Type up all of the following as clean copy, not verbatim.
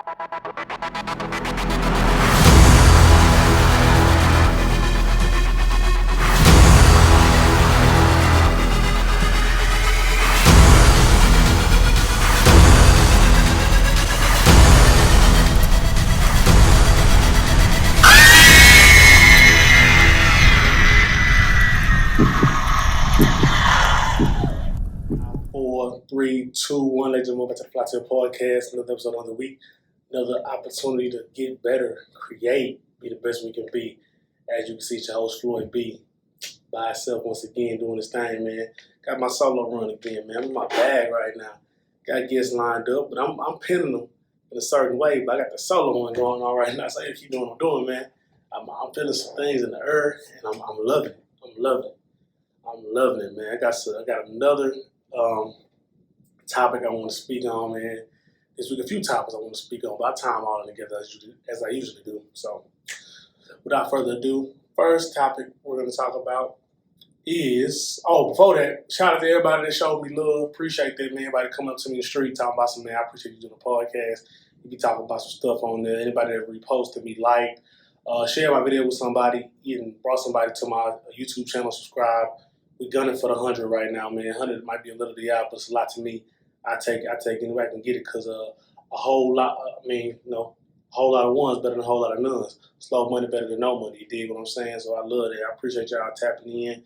Four, three, two, one. Ladies and gentlemen, welcome to the Flytill Podcast. Another episode of the week. Another opportunity to get better, create, be the best we can be. As you can see, it's your host Floyd B. By itself once again doing this thing, man. Got my solo run again, man. I'm in my bag right now. Got guests lined up, but I'm pinning them in a certain way. But I got the solo one going on right now. So I keep doing what I'm doing, man. I'm feeling some things in the air, and I'm loving it. I'm loving it, man. I got another topic I want to speak on, man. This week, a few topics I want to speak on, but I tie them all together as I usually do. So, without further ado, first topic we're going to talk about is, before that, shout out to everybody that showed me love. Appreciate that, man. Everybody coming up to me in the street talking about something, man. I appreciate you doing the podcast. You be talking about some stuff on there. Anybody that reposted me, liked, share my video with somebody, even brought somebody to my YouTube channel, subscribe. We're gunning for the 100 right now, man. 100 might be a little out, but it's a lot to me. I take anywhere I can get it because a whole lot, a whole lot of ones better than a whole lot of nones. Slow money better than no money, you dig what I'm saying? So I love that. I appreciate y'all tapping in,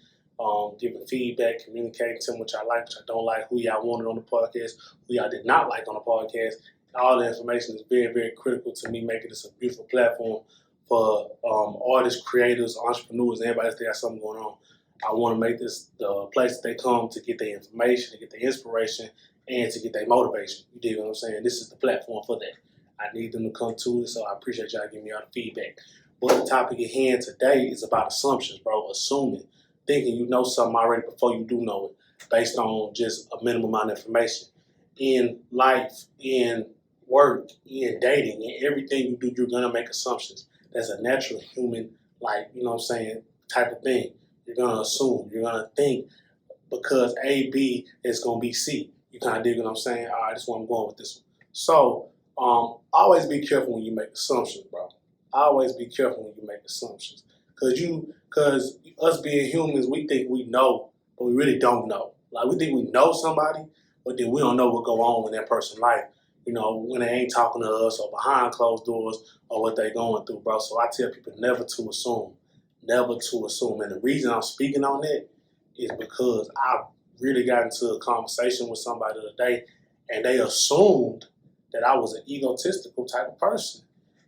giving feedback, communicating, telling what y'all like, what y'all don't like, who y'all wanted on the podcast, who y'all did not like on the podcast. All the information is very, very critical to me, making this a beautiful platform for artists, creators, entrepreneurs, and everybody that's got something going on. I want to make this the place that they come to get their information, to get their inspiration, and to get their motivation. You dig what I'm saying? This is the platform for that. I need them to come to it, so I appreciate y'all giving me all the feedback. But the topic at hand today is about assumptions, bro. Assuming, thinking you know something already before you do know it, based on just a minimum amount of information. In life, in work, in dating, in everything you do, you're going to make assumptions. That's a natural human, type of thing. You're going to assume. You're going to think because A, B is going to be C. You kind of dig what I'm saying? All right, that's where I'm going with this one. So, always be careful when you make assumptions, bro. Always be careful when you make assumptions. Because us being humans, we think we know, but we really don't know. Like, we think we know somebody, but then we don't know what go on in that person's life. You know, when they ain't talking to us or behind closed doors or what they going through, bro. So I tell people never to assume. Never to assume. And the reason I'm speaking on that is because I really got into a conversation with somebody the other day, and they assumed that I was an egotistical type of person.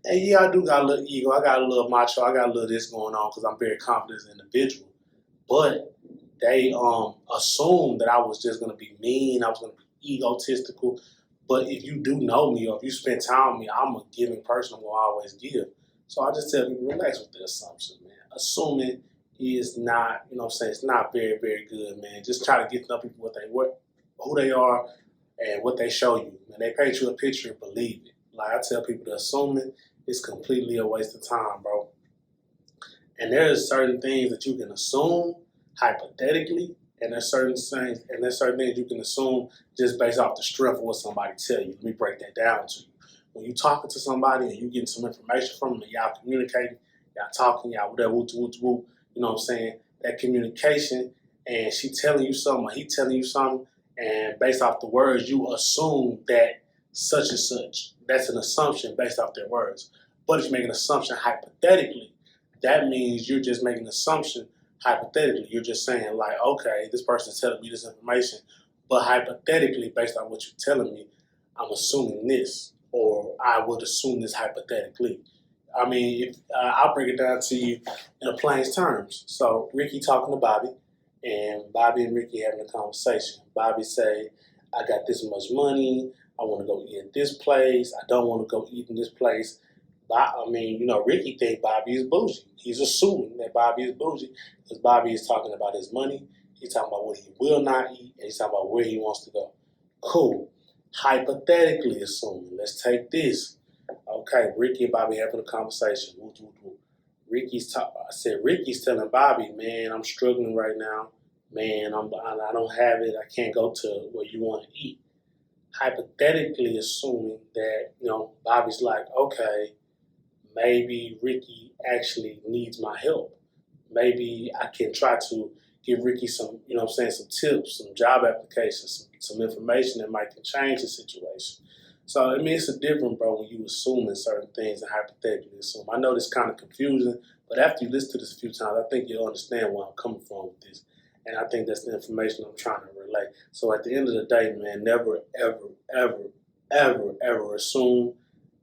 And yeah, I do got a little ego. I got a little macho. I got a little this going on because I'm very confident as an individual. But they assumed that I was just going to be mean. I was going to be egotistical. But if you do know me or if you spend time with me, I'm a giving person. I'm going to always give. So I just tell people, relax with the assumption, man. Assuming is not, it's not very, very good, man. Just try to get to know people who they are and what they show you. When they paint you a picture, believe it. Like I tell people, the assuming is completely a waste of time, bro. And there's certain things that you can assume hypothetically, and there's certain things you can assume just based off the strength of what somebody tell you. Let me break that down to you. When you talking to somebody and you getting some information from them, and y'all communicating, y'all talking, y'all whatever, whoop, you know what I'm saying? That communication, and she telling you something, or he telling you something, and based off the words, you assume that such and such. That's an assumption based off their words. But if you make an assumption hypothetically, that means you're just making an assumption hypothetically. You're just saying, like, okay, this person's telling me this information, but hypothetically, based on what you're telling me, I'm assuming this, or I would assume this hypothetically. I mean, I'll break it down to you in a plain terms. So Ricky talking to Bobby, and Bobby and Ricky having a conversation. Bobby say, I got this much money. I want to go eat at this place. I don't want to go eat in this place. Ricky think Bobby is bougie. He's assuming that Bobby is bougie because Bobby is talking about his money. He's talking about what he will not eat, and he's talking about where he wants to go. Cool. Hypothetically assuming, let's take this. Okay, Ricky and Bobby having a conversation. Ricky's telling Bobby, man, I'm struggling right now. Man, I don't have it. I can't go to where you want to eat. hypothetically assuming that, Bobby's like, okay, maybe Ricky actually needs my help. Maybe I can try to give Ricky some, some tips, some job applications, some information that might can change the situation. So, it's a different, bro, when you assuming certain things and hypothetically assume. I know this kind of confusing, but after you listen to this a few times, I think you'll understand where I'm coming from with this. And I think that's the information I'm trying to relay. So at the end of the day, man, never, ever, ever, ever, ever assume,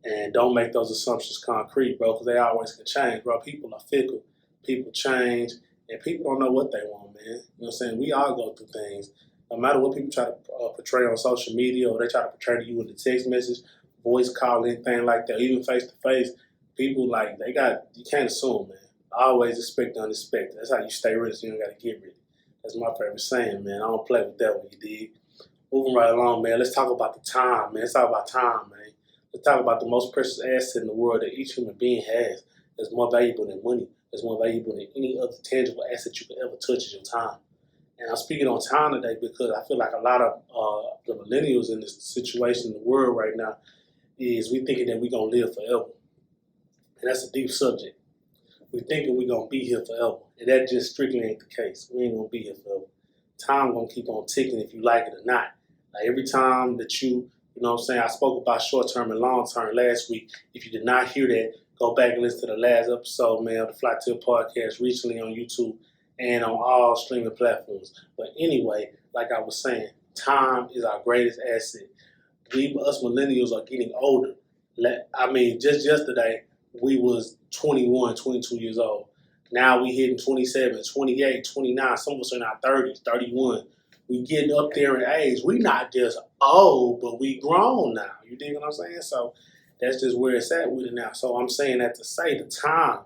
and don't make those assumptions concrete, bro, because they always can change, bro. People are fickle. People change, and people don't know what they want, man. You know what I'm saying? We all go through things. No matter what people try to portray on social media, or they try to portray to you in the text message, voice call, anything like that, even face-to-face, people, you can't assume, man. Always expect the unexpected. That's how you stay ready, so you don't got to get ready. That's my favorite saying, man. I don't play with that one, you dig? Moving right along, man. Let's talk about the time, man. Let's talk about time, man. Let's talk about the most precious asset in the world that each human being has. That's more valuable than money. That's more valuable than any other tangible asset you could ever touch is your time. And I'm speaking on time today because I feel like a lot of the millennials in this situation in the world right now is we thinking that we're going to live forever. And that's a deep subject. We thinking we're going to be here forever. And that just strictly ain't the case. We ain't going to be here forever. Time going to keep on ticking if you like it or not. Like every time that you know what I'm saying, I spoke about short-term and long-term last week. If you did not hear that, go back and listen to the last episode, man, of the Flytill Podcast, recently on YouTube and on all streaming platforms. But anyway, like I was saying, time is our greatest asset. Us millennials are getting older. Just yesterday, we was 21, 22 years old. Now we hitting 27, 28, 29. Some of us are in our 30s, 31. We getting up there in age. We not just old, but we grown now. You dig what I'm saying? So that's just where it's at with it now. So I'm saying that to say the time,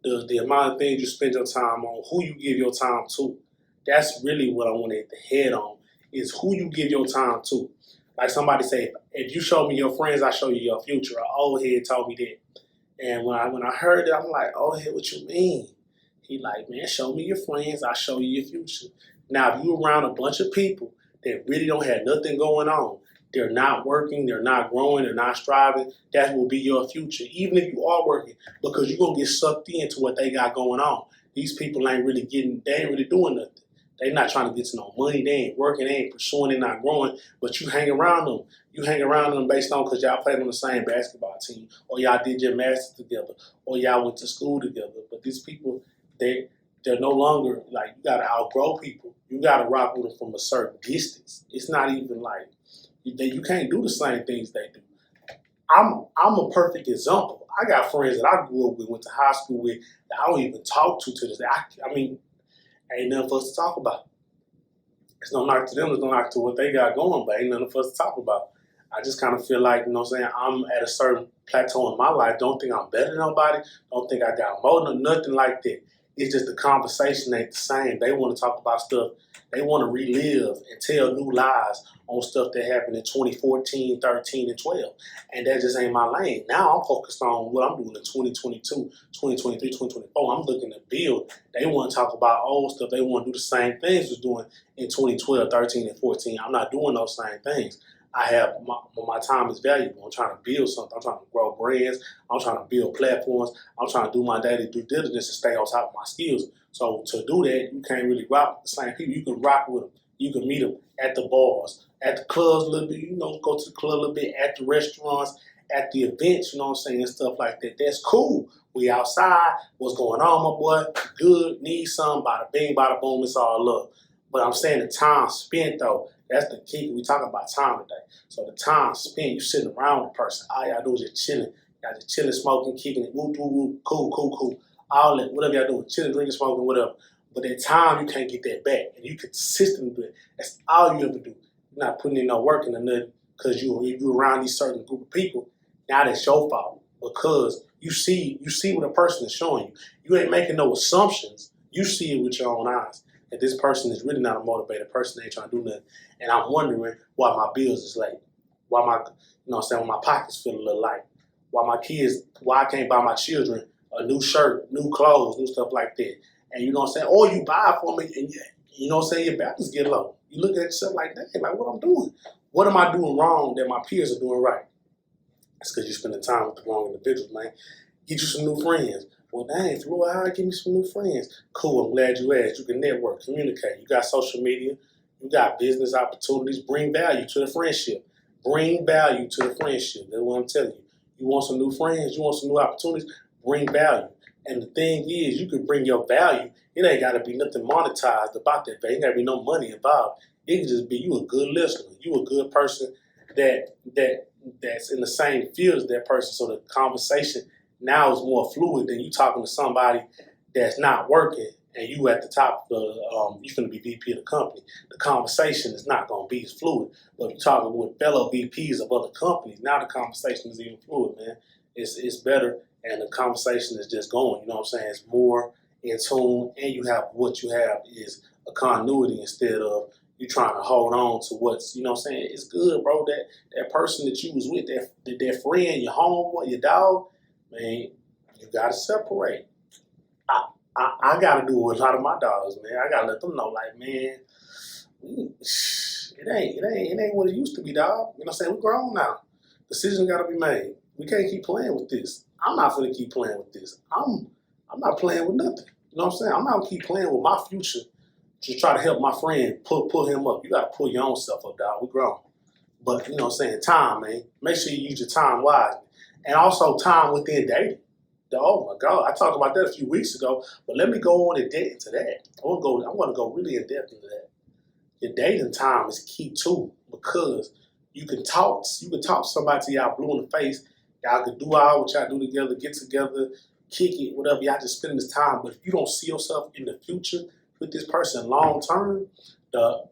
the amount of things you spend your time on, who you give your time to, that's really what I want to hit the head on, is who you give your time to. Like somebody say, if you show me your friends, I show you your future. An old head told me that. And when I heard it, I'm like, oh, head, what you mean? He like, man, show me your friends, I'll show you your future. Now, if you're around a bunch of people that really don't have nothing going on, they're not working, they're not growing, they're not striving, that will be your future, even if you are working, because you're going to get sucked into what they got going on. These people they ain't really doing nothing. They're not trying to get to no money, they ain't working, they ain't pursuing, they're not growing, but you hang around them. You hang around them based on because y'all played on the same basketball team, or y'all did your masters together, or y'all went to school together. But these people, they're no longer, you got to outgrow people. You got to rock with them from a certain distance. It's not even like, you can't do the same things they do. I'm a perfect example. I got friends that I grew up with, went to high school with, that I don't even talk to this day. Ain't nothing for us to talk about. It's no knock to them, it's no knock to what they got going, but ain't nothing for us to talk about. I just kind of feel like, I'm at a certain plateau in my life. Don't think I'm better than nobody. Don't think I got more than nothing like that. It's just the conversation ain't the same. They want to talk about stuff. They want to relive and tell new lies on stuff that happened in 2014, 13, and 12. And that just ain't my lane. Now I'm focused on what I'm doing in 2022, 2023, 2024. I'm looking to build. They want to talk about old stuff. They want to do the same things was doing in 2012, 13, and 14. I'm not doing those same things. My time is valuable. I'm trying to build something. I'm trying to grow brands. I'm trying to build platforms. I'm trying to do my daily due diligence and stay on top of my skills. So to do that, you can't really rock with the same people. You can rock with them. You can meet them at the bars, at the clubs a little bit. Go to the club a little bit, at the restaurants, at the events, and stuff like that. That's cool. We outside. What's going on, my boy? Good. Need some. Bada bing, bada boom. It's all love. But I'm saying the time spent, though, that's the key. We talk about time today. So the time spent, you sitting around the person. All y'all do is just chilling. Y'all just chilling, smoking, kicking it, whoop, whoop, whoop, cool. All that, whatever y'all doing, chilling, drinking, smoking, whatever. But that time, you can't get that back. And you consistently do it. That's all you ever do. You're not putting in no work into nothing because you're around these certain group of people. Now that's your fault because you see what a person is showing you. You ain't making no assumptions. You see it with your own eyes. That this person is really not a motivated person. They ain't trying to do nothing. And I'm wondering why my bills is late. Why why my pockets feel a little light. Why I can't buy my children a new shirt, new clothes, new stuff like that. And or you buy it for me and your balance get low. You look at yourself like that, like what I'm doing. What am I doing wrong that my peers are doing right? It's because you're spending time with the wrong individuals, man. Get you some new friends. Well, dang, Floyd, how I get me some new friends? Cool, I'm glad you asked. You can network, communicate. You got social media. You got business opportunities. Bring value to the friendship. Bring value to the friendship. That's what I'm telling you. You want some new friends? You want some new opportunities? Bring value. And the thing is, you can bring your value. It ain't got to be nothing monetized about that value. Ain't got to be no money involved. It can just be you a good listener. You a good person that's in the same field as that person. So the conversation now is more fluid than you talking to somebody that's not working and you at the top of the, you're going to be VP of the company. The conversation is not going to be as fluid. But if you're talking with fellow VPs of other companies, now the conversation is even fluid, man. It's better and the conversation is just going, you know what I'm saying? It's more in tune and you have what you have is a continuity instead of you trying to hold on to what's, you know what I'm saying? It's good, bro, that person that you was with, that friend, your homeboy, your dog, man, you got to separate. I got to do with a lot of my dogs, man. I got to let them know, like, man, it ain't what it used to be, dog. You know what I'm saying? We're grown now. Decisions got to be made. We can't keep playing with this. I'm not going to keep playing with this. I'm not playing with nothing. You know what I'm saying? I'm not going to keep playing with my future to try to help my friend pull him up. You got to pull your own self up, dog. We're grown. But, you know what I'm saying, time, man. Make sure you use your time wisely. And also time within dating. Oh, my God. I talked about that a few weeks ago, but let me go on and depth into that. I want to go really in depth into that. Your dating time is key, too, because you can talk to somebody till y'all blue in the face. Y'all can do all what y'all do together, get together, kick it, whatever. Y'all just spend this time. But if you don't see yourself in the future with this person long term, the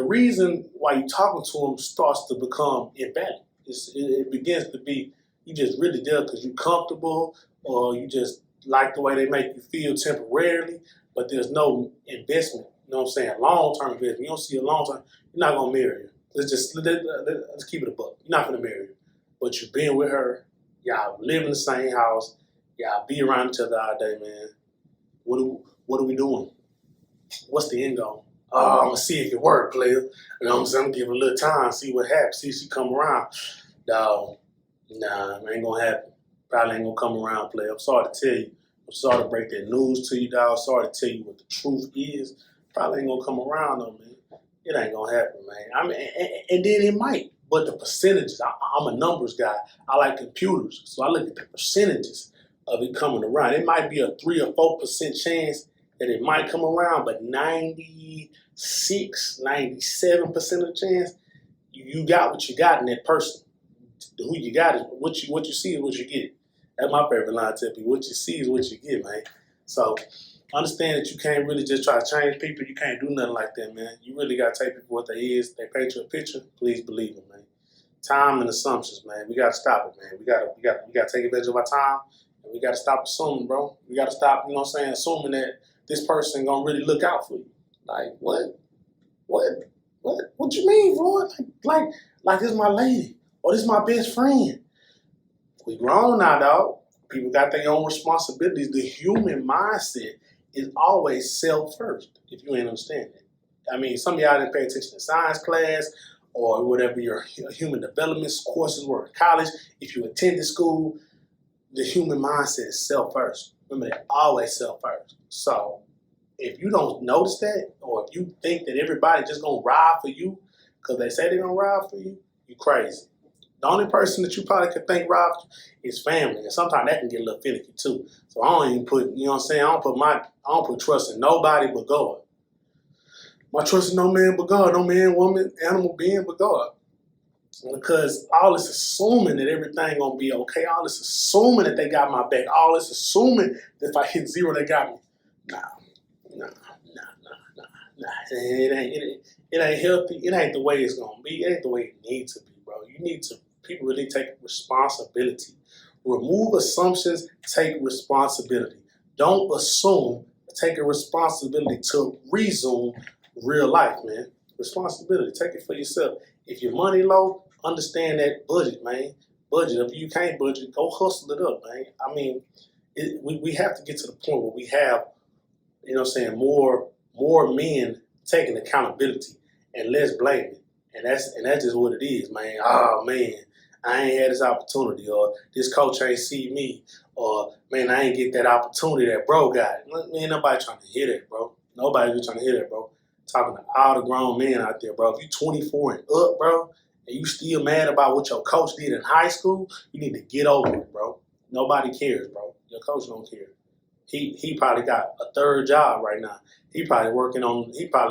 reason why you're talking to them starts to become invalid. It begins to be you just really there because you're comfortable or you just like the way they make you feel temporarily, but there's no investment. You know what I'm saying? Long-term investment. You don't see a long-term, you're not going to marry her. Let's keep it a buck. You're not going to marry her. But you've been with her. Y'all live in the same house. Y'all be around each other all day, man. What are we doing? What's the end goal? I'm going to see if it works, player. You know what I'm saying? I'm going to give her a little time, see what happens, see if she come around. Dog, nah, it ain't going to happen. Probably ain't going to come around, player. I'm sorry to tell you. I'm sorry to break that news to you, dog. Sorry to tell you what the truth is. Probably ain't going to come around, though, man. It ain't going to happen, man. I mean, and then it might. But the percentages, I'm a numbers guy. I like computers. So I look at the percentages of it coming around. It might be a 3 or 4% chance that it might come around, but 96, 97% of the chance, you got what you got in that person. Who you got is what you see is what you get. That's my favorite line to people. What you see is what you get, man. So understand that you can't really just try to change people. You can't do nothing like that, man. You really got to take people for what they is. They paint you a picture. Please believe it, man. Time and assumptions, man. We got to stop it, man. We got to take advantage of our time, and we got to stop assuming, bro. We got to stop, you know what I'm saying, assuming that this person gonna really look out for you. Like what you mean, Floyd? Like this is my lady or this is my best friend. We grown now, dog. People got their own responsibilities. The human mindset is always self first, if you ain't understand it. I mean, some of y'all didn't pay attention to science class or whatever your human development courses were in college. If you attended school, the human mindset is self first. Remember that, always self first. So if you don't notice that, or if you think that everybody just gonna ride for you because they say they're gonna ride for you, you crazy. The only person that you probably could think ride for you is family, and sometimes that can get a little finicky too. So I don't even put, you know what I'm saying, I don't put trust in nobody but God. My trust in no man but God, no man, woman, animal being but God. Because all this assuming that everything gonna be okay, all this assuming that they got my back, all this assuming that if I hit zero, they got me. Nah. It ain't healthy. It ain't the way it's gonna be. It ain't the way it needs to be, bro. People really take responsibility. Remove assumptions, take responsibility. Don't assume, take a responsibility to resume real life, man. Responsibility, take it for yourself. If your money low, understand that budget, man. Budget. If you can't budget, go hustle it up, man. I mean, we have to get to the point where we have, you know what I'm saying, more men taking accountability and less blaming And that's just what it is, man. Oh man, I ain't had this opportunity, or this coach ain't see me, or man, I ain't get that opportunity that bro got. Man, nobody trying to hear that, bro. Nobody really trying to hear that, bro. Talking to all the grown men out there, bro. If you 24 and up, bro, and you still mad about what your coach did in high school, you need to get over it, bro. Nobody cares, bro. Your coach don't care. He probably got a third job right now. He probably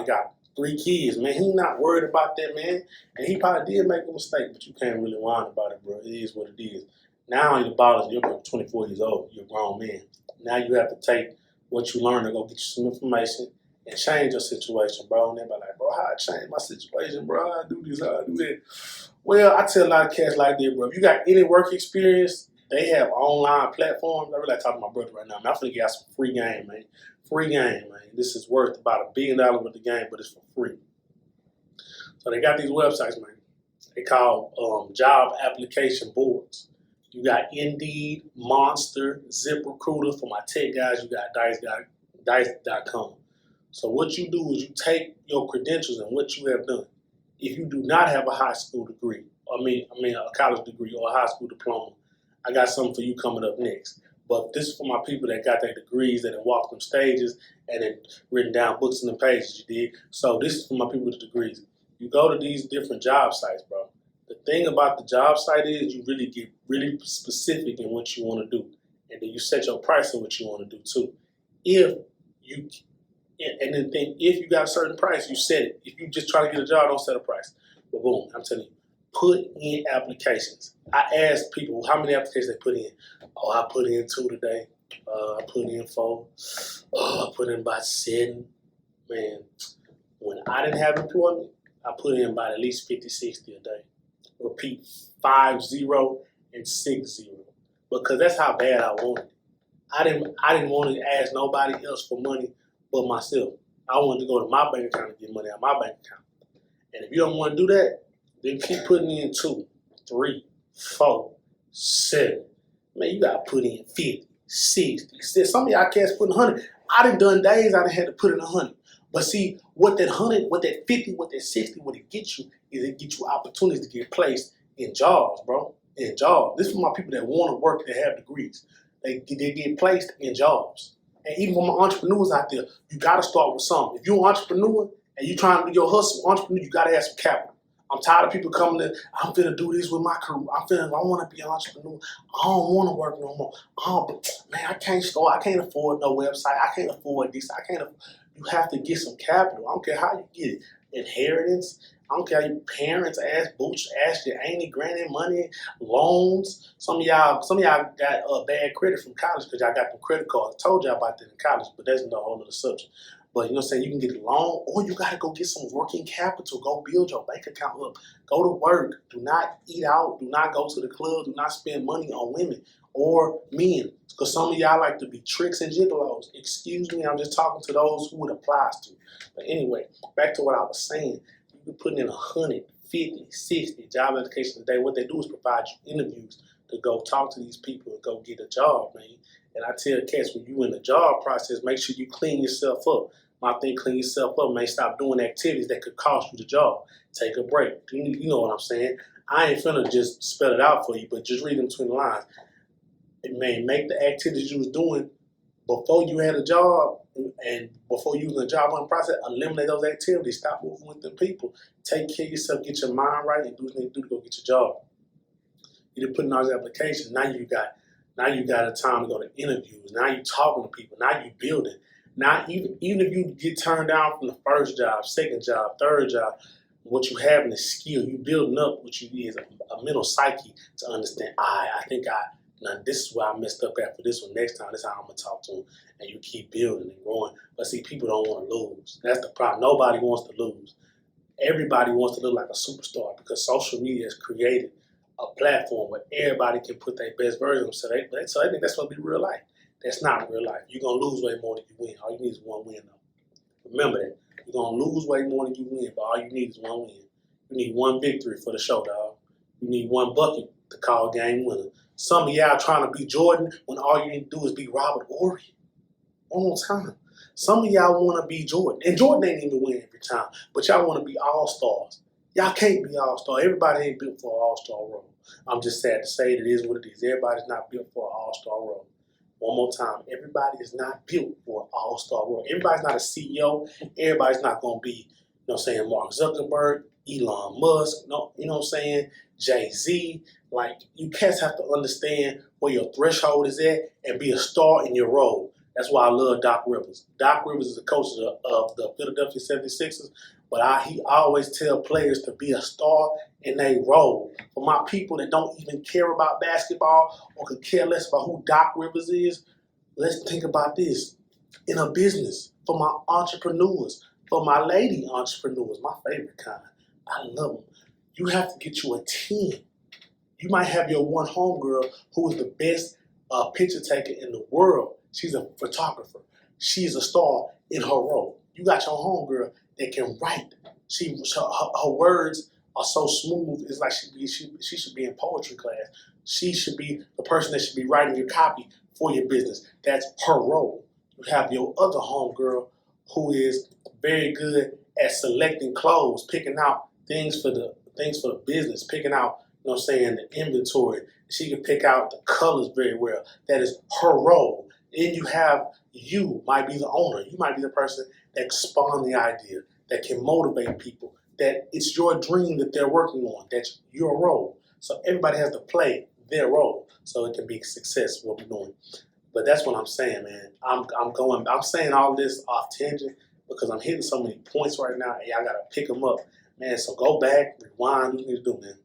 got 3 kids, man. He not worried about that, man. And he probably did make a mistake, but you can't really whine about it, bro. It is what it is. Now you're 24 years old. You're a grown man. Now you have to take what you learned and go get you some information and change your situation, bro. And they're like, bro, how I change my situation, bro? How I do this, how I do that. Well, I tell a lot of cats like that, bro. If you got any work experience, they have online platforms. I really like talking to my brother right now, man. I'm finna get out some free game, man. Free game, man. This is worth about $1 billion worth of game, but it's for free. So they got these websites, man. They call job application boards. You got Indeed, Monster, ZipRecruiter. For my tech guys, you got Dice.com. So what you do is you take your credentials and what you have done. If you do not have a high school degree, a college degree or a high school diploma, I got something for you coming up next. But this is for my people that got their degrees, that have walked them stages, and then written down books and the pages you did. So this is for my people with degrees. You go to these different job sites, bro. The thing about the job site is you really get really specific in what you want to do. And then you set your price on what you want to do too. If you got a certain price, you set it. If you just try to get a job, don't set a price. But boom, I'm telling you, put in applications. I asked people how many applications they put in. Oh, I put in 2 today. I put in 4. I put in about 7. Man, when I didn't have employment, I put in about at least 50, 60 a day. Repeat 50 and 60. Because that's how bad I wanted it. I didn't want to ask nobody else for money but myself. I wanted to go to my bank account and get money out of my bank account. And if you don't want to do that, then keep putting in 2, 3, 4, 7. Man, you got to put in 50, 60. Some of y'all cats putting 100. I done days I done had to put in 100. But see, what that 100, what that 50, what that 60, what it gets you is it gets you opportunities to get placed in jobs, bro. In jobs. This is for my people that want to work, that have degrees. They get placed in jobs. And even for my entrepreneurs out there, you got to start with something. If you're an entrepreneur and you're trying to do your hustle, entrepreneur, you got to have some capital. I'm tired of people coming in, I'm finna do this with my career. I want to be an entrepreneur. I don't want to work no more. But man, I can't afford no website. I can't afford this. You have to get some capital. I don't care how you get it. Inheritance. I don't care how your parents ask your auntie, granny money, loans. Some of y'all got bad credit from college because y'all got them credit cards. I told y'all about that in college, but that's no whole other subject. But you know what I'm saying? You can get a loan, or you got to go get some working capital. Go build your bank account up. Go to work. Do not eat out. Do not go to the club. Do not spend money on women or men. Because some of y'all like to be tricks and gigolos. Excuse me, I'm just talking to those who it applies to. But anyway, back to what I was saying. You can put in 100, 50, 60 job applications a day. What they do is provide you interviews to go talk to these people and go get a job, man. And I tell cats, when you in the job process, make sure you clean yourself up. My thing, clean yourself up, man. Stop doing activities that could cost you the job. Take a break. You know what I'm saying? I ain't finna just spell it out for you, but just read them between the lines. Man, make the activities you was doing before you had a job and before you was in the job hunting process, eliminate those activities. Stop moving with the people. Take care of yourself. Get your mind right and do what you need to do to go get your job. You didn't put in all these applications. Now you got a time to go to interviews. Now you talking to people. Now you building. Now even if you get turned down from the first job, second job, third job, what you have is skill. You building up what you need is a mental psyche to understand. Now this is where I messed up at for this one. Next time, this is how I'm gonna talk to them. And you keep building and growing. But see, people don't want to lose. That's the problem. Nobody wants to lose. Everybody wants to look like a superstar because social media has created a platform where everybody can put their best version of themselves. So I think that's gonna be real life. That's not real life. You're gonna lose way more than you win. All you need is one win though. Remember that. You're gonna lose way more than you win, but all you need is one win. You need one victory for the show, dog. You need one bucket to call game winner. Some of y'all trying to be Jordan when all you need to do is be Robert Horry. One more time. Some of y'all want to be Jordan. And Jordan ain't even win every time. But y'all want to be all-stars. Y'all can't be all-star. Everybody ain't built for an all-star role. I'm just sad to say it is what it is. Everybody's not built for an all-star role. One more time, everybody is not built for an all-star role. Everybody's not a CEO. Everybody's not going to be, Mark Zuckerberg, Elon Musk, Jay-Z. Like, you cats have to understand where your threshold is at and be a star in your role. That's why I love Doc Rivers. Doc Rivers is the coach of the Philadelphia 76ers, but he always tell players to be a star in their role. For my people that don't even care about basketball or could care less about who Doc Rivers is, let's think about this. In a business, for my entrepreneurs, for my lady entrepreneurs, my favorite kind, I love them. You have to get you a team. You might have your one homegirl who is the best picture taker in the world. She's a photographer. She's a star in her role. You got your homegirl that can write. Her words are so smooth. It's like she should be in poetry class. She should be the person that should be writing your copy for your business. That's her role. You have your other homegirl who is very good at selecting clothes, picking out things for the business, picking out, the inventory. She can pick out the colors very well. That is her role. Then you might be the owner. You might be the person that spawned the idea, that can motivate people, that it's your dream that they're working on. That's your role. So everybody has to play their role so it can be success what we're doing. But that's what I'm saying, man. I'm saying all this off tangent because I'm hitting so many points right now, and y'all gotta pick them up, man. So go back, rewind, what you need to do, man.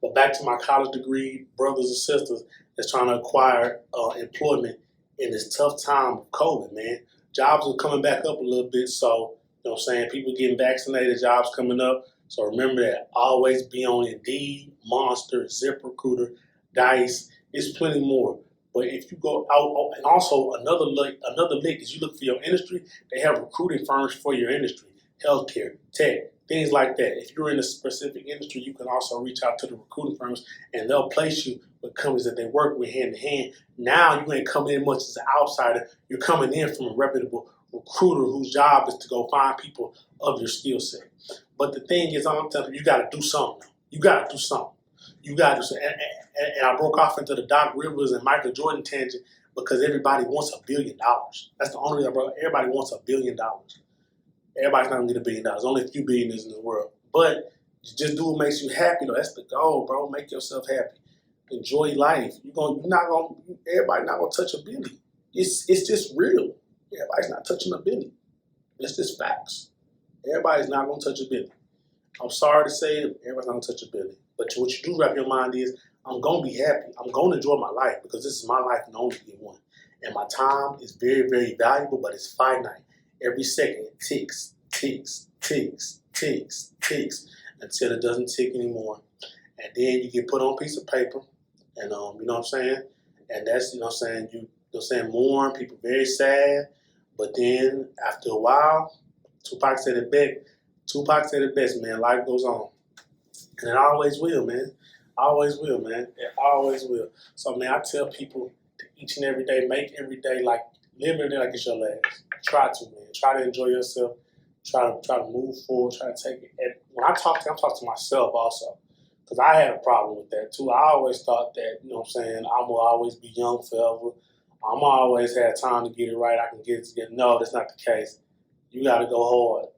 But back to my college degree, brothers and sisters that's trying to acquire employment in this tough time of COVID, man. Jobs are coming back up a little bit, so, people getting vaccinated, jobs coming up. So remember that. Always be on Indeed, Monster, ZipRecruiter, Dice. There's plenty more. But if you go out, and also another link is you look for your industry, they have recruiting firms for your industry, healthcare, tech, things like that. If you're in a specific industry, you can also reach out to the recruiting firms and they'll place you with companies that they work with hand in hand. Now you ain't coming in much as an outsider. You're coming in from a reputable recruiter whose job is to go find people of your skill set. But the thing is, I'm telling you, you got to do something. You got to do something. You got to do something. And I broke off into the Doc Rivers and Michael Jordan tangent because everybody wants $1 billion. That's the only reason I broke. Everybody wants $1 billion. Everybody's not going to get $1 billion. There's only a few billionaires in the world. But just do what makes you happy, though. That's the goal, bro. Make yourself happy. Enjoy life. Everybody's not going to touch $1 billion. It's just real. Everybody's not touching $1 billion. It's just facts. Everybody's not going to touch $1 billion. I'm sorry to say it, everybody's not going to touch $1 billion. But what you do wrap your mind is, I'm going to be happy. I'm going to enjoy my life because this is my life and only get one. And my time is very, very valuable, but it's finite. Every second it ticks, until it doesn't tick anymore. And then you get put on a piece of paper and, you know what I'm saying? And that's, mourn, people very sad. But then after a while, Tupac said it best, man, life goes on. And it always will, man. Always will, man. It always will. So, man, I tell people to each and every day, live every day like it's your last. Try to, man. Try to enjoy yourself. Try to move forward. Try to take it. And when I talk to, I'm talking to myself also. Because I had a problem with that, too. I always thought that, I'm will always be young forever. I'm always have time to get it right. I can get it together. No, that's not the case. You got to go hard.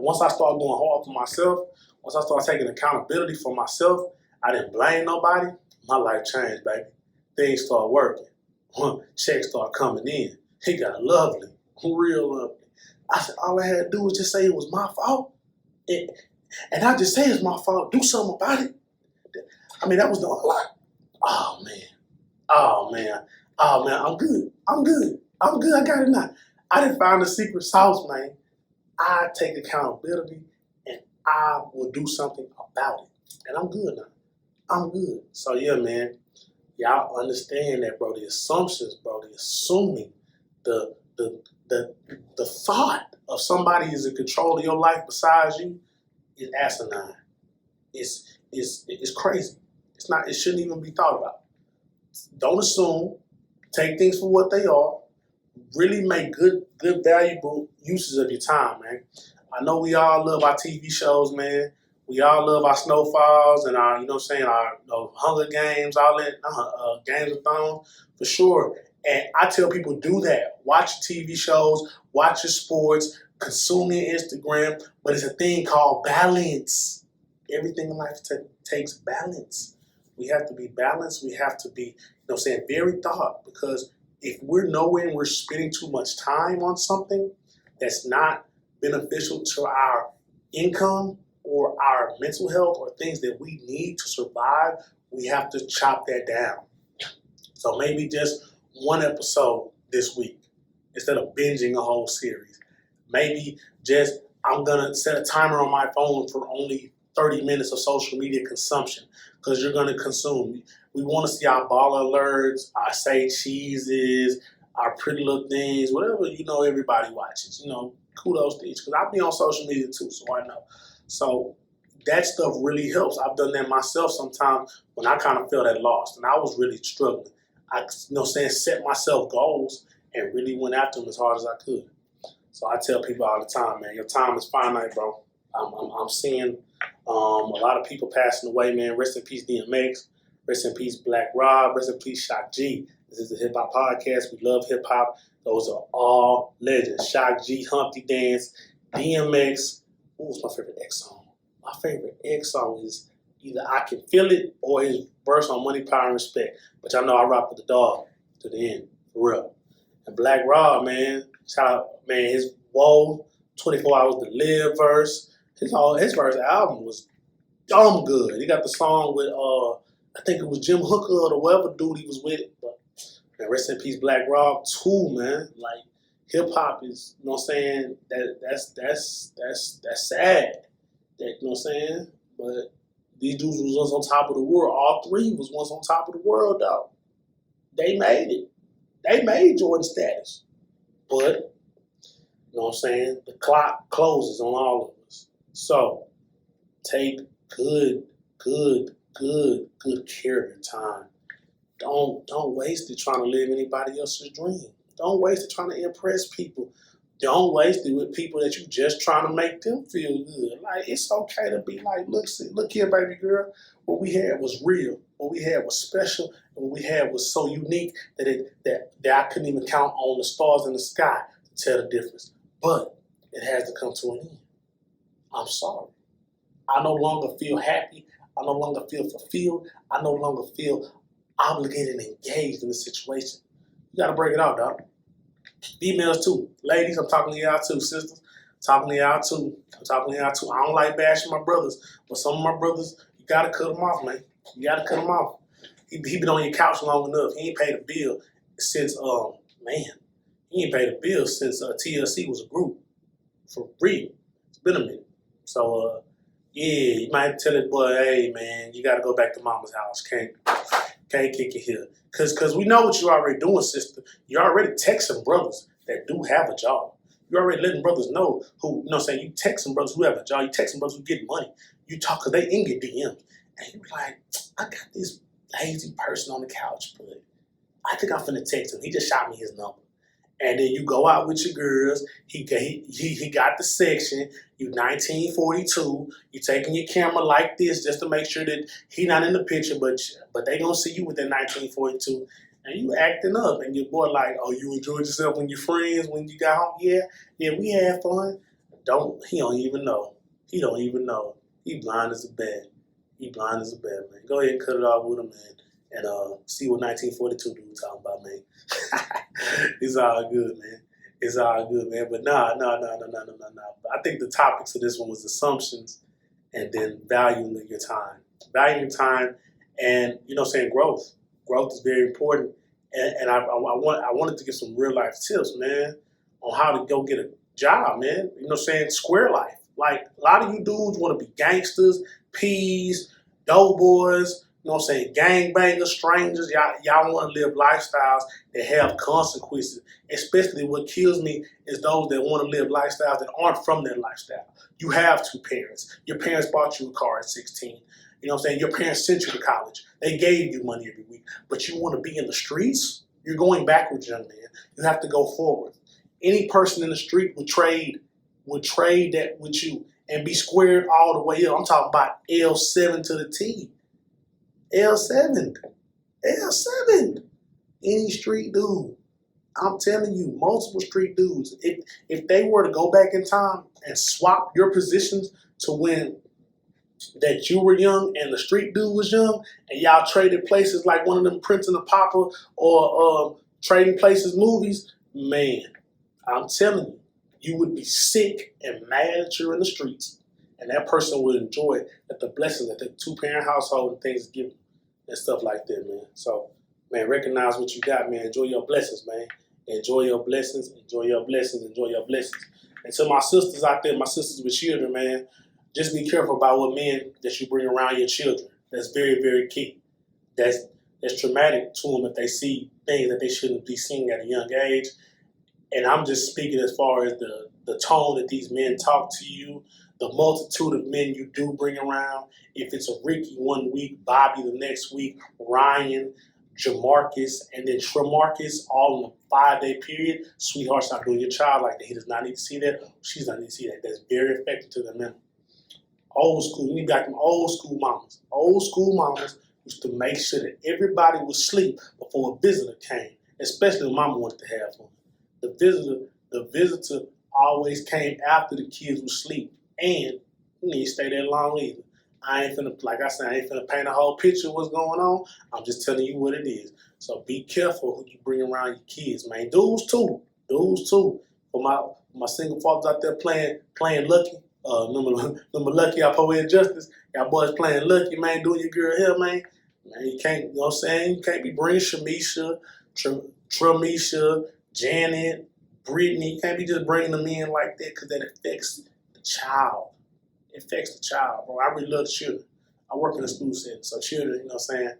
Once I start going hard for myself, once I start taking accountability for myself, I didn't blame nobody. My life changed, baby. Things start working. Checks start coming in. It got lovely, real lovely. I said, all I had to do was just say it was my fault. And I just say it's my fault. Do something about it. I mean, that was the lie. Oh, man. I'm good. I got it now. I didn't find the secret sauce, man. I take accountability and I will do something about it. And I'm good now. I'm good. So, yeah, man. Y'all understand that, bro. The assumptions, bro. The assuming, the thought of somebody is in control of your life besides you is asinine. It's crazy. It's not. It shouldn't even be thought about. Don't assume. Take things for what they are. Really make good, valuable uses of your time, man. I know we all love our TV shows, man. We all love our Snowfalls and our, our Hunger Games, all that, Games of Thrones, for sure. And I tell people, do that. Watch your TV shows, watch your sports, consume your Instagram, but it's a thing called balance. Everything in life takes balance. We have to be balanced. We have to be, very thought, because if we're knowing we're spending too much time on something that's not beneficial to our income or our mental health or things that we need to survive, we have to chop that down. So maybe just one episode this week instead of binging a whole series. Maybe just I'm going to set a timer on my phone for only 30 minutes of social media consumption, because you're going to consume. We want to see our baller alerts, our say cheeses, our pretty little things, whatever, everybody watches. Kudos to each, because I be on social media too, so I know. So that stuff really helps. I've done that myself sometimes when I kind of felt that lost and I was really struggling. I, set myself goals and really went after them as hard as I could. So I tell people all the time, man, your time is finite, bro. I'm seeing a lot of people passing away, man. Rest in peace, DMX. Rest in peace, Black Rob. Rest in peace, Shock G. This is the Hip Hop Podcast. We love hip hop. Those are all legends. Shock G, Humpty Dance, DMX. What was my favorite X song? My favorite X song is either I Can Feel It or his verse on Money, Power, and Respect. But y'all know I rock with the dog to the end, for real. And Black Rob, man, shout out, man, his Whoa, 24 Hours to Live verse. His first album was dumb good. He got the song with, I think it was Jim Hooker or the whatever dude he was with. But man, rest in peace, Black Rob too, man. Like, hip hop is, that's sad. That, But these dudes was once on top of the world. All three was once on top of the world, though. They made it. They made Jordan status. But, the clock closes on all of us. So, take good care of your time. Don't waste it trying to live anybody else's dream. Don't waste it trying to impress people. Don't waste it with people that you just trying to make them feel good. Like, it's okay to be like, look here, baby girl. What we had was real. What we had was special. And what we had was so unique that I couldn't even count on the stars in the sky to tell the difference. But it has to come to an end. I'm sorry. I no longer feel happy. I no longer feel fulfilled. I no longer feel obligated and engaged in the situation. You got to break it out, dog. Females too. Ladies, I'm talking to y'all too. Sisters, I'm talking to y'all too. I don't like bashing my brothers, but some of my brothers, you got to cut them off, man. You got to cut them off. He been on your couch long enough. He ain't paid a bill since, TLC was a group. For real. It's been a minute. So, you might tell it, boy, hey, man, you got to go back to mama's house. Can't kick it here. Because we know what you're already doing, sister. You're already texting brothers that do have a job. You're already letting brothers know who, you texting brothers who have a job. You texting brothers who get money. You talk, because they in your DMs. And you be like, I got this lazy person on the couch, but I think I'm finna text him. He just shot me his number. And then you go out with your girls. He got the section. You 1942. You taking your camera like this just to make sure that he not in the picture, but they gonna see you with that 1942. And you acting up. And your boy like, oh, you enjoyed yourself when your friends, when you got home? Yeah, we had fun. He don't even know. He don't even know. He blind as a bat. Man. Go ahead and cut it off with him, man. And see what 1942 dude talking about, man. It's all good, man. It's all good, man. But no. I think the topics of this one was assumptions and then valuing your time. Valuing time and, growth. Growth is very important. And I wanted to get some real life tips, man, on how to go get a job, man. Square life. Like, a lot of you dudes want to be gangsters, P's, doughboys, gangbangers, strangers. Y'all want to live lifestyles that have consequences. Especially what kills me is those that want to live lifestyles that aren't from that lifestyle. You have two parents. Your parents bought you a car at 16. Your parents sent you to college. They gave you money every week. But you want to be in the streets? You're going backwards, young man. You have to go forward. Any person in the street would trade would trade that with you and be squared all the way up. I'm talking about L7 to the T. L7. L7. Any street dude. I'm telling you, multiple street dudes. If they were to go back in time and swap your positions to when that you were young and the street dude was young, and y'all traded places like one of them Prince and the Popper or Trading Places movies, man, I'm telling you, you would be sick and mad that you're in the streets. And that person would enjoy that the blessings that the two-parent household and things give and stuff like that, man. So, man, recognize what you got, man. Enjoy your blessings, man. Enjoy your blessings, enjoy your blessings, enjoy your blessings. And to my sisters out there, my sisters with children, man, just be careful about what men that you bring around your children. That's very, very key. That's traumatic to them if they see things that they shouldn't be seeing at a young age. And I'm just speaking as far as the tone that these men talk to you, the multitude of men you do bring around. If it's a Ricky one week, Bobby the next week, Ryan, Jamarcus, and then Tremarcus, all in a 5-day period, sweetheart, stop doing your child like that. He does not need to see that. She's not need to see that. That's very effective to the men. Old school, you got them old school mamas. Old school mamas used to make sure that everybody would sleep before a visitor came, especially when mama wanted to have fun. The visitor always came after the kids would sleep, and you need to stay that long either. I ain't finna paint a whole picture of what's going on. I'm just telling you what it is. So be careful who you bring around your kids, man. Dudes too. For my single fathers out there playing lucky. Remember Lucky, our Poetic Justice. Y'all boys playing lucky, man, doing your girl here, man. Man, you can't, you know what I'm saying? You can't be bringing Shamisha, Tramisha, Janet, Brittany. You can't be just bringing them in like that because that affects the child. It affects the child, bro. I really love the children. I work in a school setting, so children, you know what I'm saying?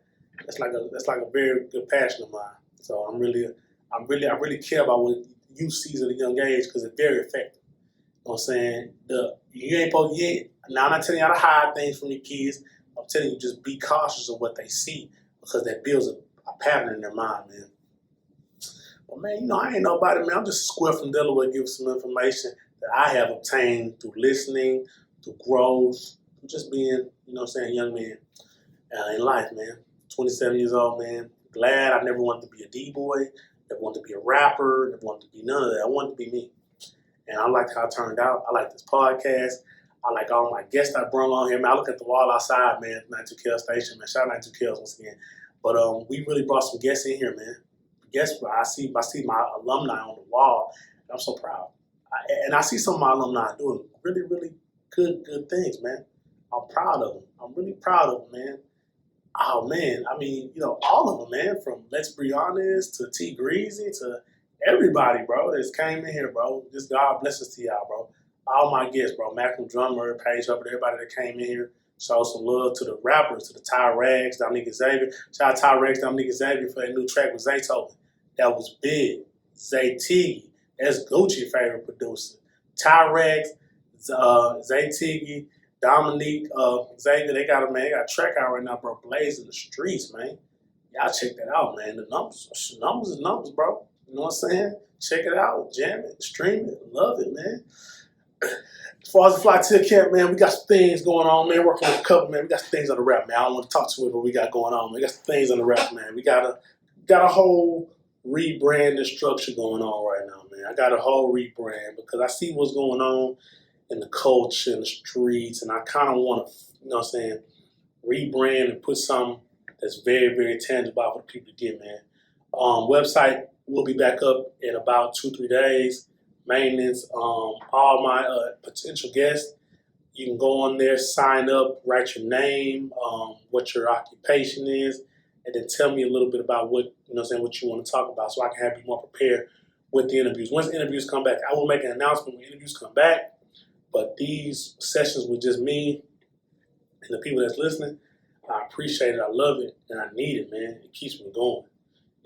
That's like a very good passion of mine. So I really care about what youth sees at a young age because it's very effective. You know what I'm saying? Now I'm not telling y'all to hide things from your kids. I'm telling you, just be cautious of what they see because that builds a pattern in their mind, man. But man, I ain't nobody, man. I'm just a square from Delaware giving some information that I have obtained through listening, through growth, through just being, young man in life, man. 27 years old, man. Glad I never wanted to be a D-boy, never wanted to be a rapper, never wanted to be none of that. I wanted to be me. And I liked how it turned out. I like this podcast. I like all my guests I brought on here, man. I look at the wall outside, man, 92 Kel Station, man. Shout out 92 Kels once again. But we really brought some guests in here, man. Guess what? I see my alumni on the wall, and I'm so proud. And I see some of my alumni doing really, really good things, man. I'm proud of them. I'm really proud of them, man. Oh, man. I mean, all of them, man, from Let's Be Honest to T Greasy to everybody, bro, that's came in here, bro. Just God bless us to y'all, bro. All my guests, bro. Malcolm Drummer, Paige Hubbard, everybody that came in here. Show some love to the rappers, to the Ty Rags, Dominique Xavier. Shout out Ty Rags, Dominique Xavier for that new track with Zaytoven. That was big. Zay Tiggy, that's Gucci's favorite producer. Ty Rags, Zay Tiggy, Dominique Xavier, they got a track out right now, bro. Blazing the streets, man. Y'all check that out, man. The numbers is numbers, bro. You know what I'm saying? Check it out, jam it, stream it, love it, man. As far as the Flytill Camp, man, we got some things going on, man. Working on a couple, man. We got some things on the rap, man. I don't want to talk too much what we got going on, man. We got some things on the rap, man. We got a whole rebranding structure going on right now, man. I got a whole rebrand because I see what's going on in the culture, in the streets, and I kind of want to, rebrand and put something that's very, very tangible for the people to get, man. Website will be back up in about 2-3 days. Maintenance, all my potential guests, you can go on there, sign up, write your name, what your occupation is, and then tell me a little bit about what you want to talk about so I can have you more prepared with the interviews. Once the interviews come back, I will make an announcement when interviews come back, but these sessions with just me and the people that's listening, I appreciate it, I love it, and I need it, man. It keeps me going.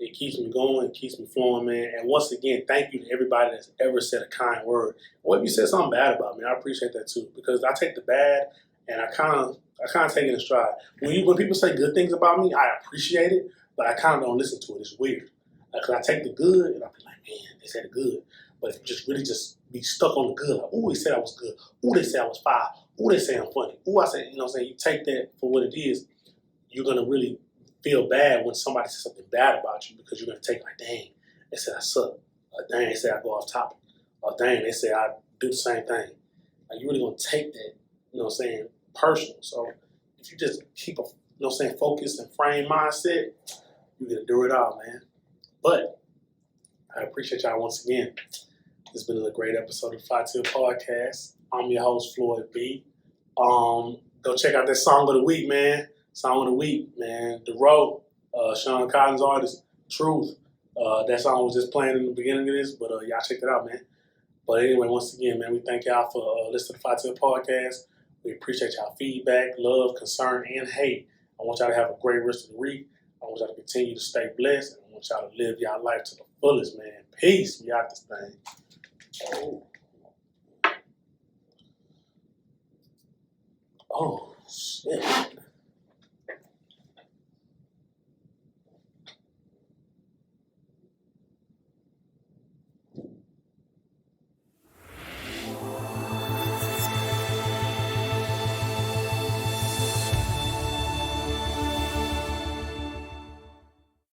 It keeps me going. It keeps me flowing, man. And once again, thank you to everybody that's ever said a kind word. Or if you said something bad about me, I appreciate that too. Because I take the bad and I kind of take it in stride. When people say good things about me, I appreciate it, but I kind of don't listen to it. It's weird. Because I take the good and I be like, man, they said the good. But if you just really just be stuck on the good. Like, ooh, they said I was good. Ooh, they said I was fire. Ooh, they say I'm funny. Ooh, I said, you know what I'm saying? You take that for what it is, you're going to really feel bad when somebody says something bad about you because you're going to take it like, dang, they said I suck. Dang, they said I go off topic. Or dang, they say I do the same thing. Like, you're really going to take that, you know what I'm saying, personal. So if you just keep a, you know what I'm saying, focused and frame mindset, you're going to do it all, man. But I appreciate y'all once again. It's been a great episode of Flytill Podcast. I'm your host, Floyd B. Go check out that song of the week, man. Song of the week, man. The Road, Sean Collins' artist, Truth. That song was just playing in the beginning of this, but y'all check it out, man. But anyway, once again, man, we thank y'all for listening to Flytill Podcast. We appreciate y'all feedback, love, concern, and hate. I want y'all to have a great rest of the week. I want y'all to continue to stay blessed. And I want y'all to live y'all life to the fullest, man. Peace. We out this thing. Oh, shit.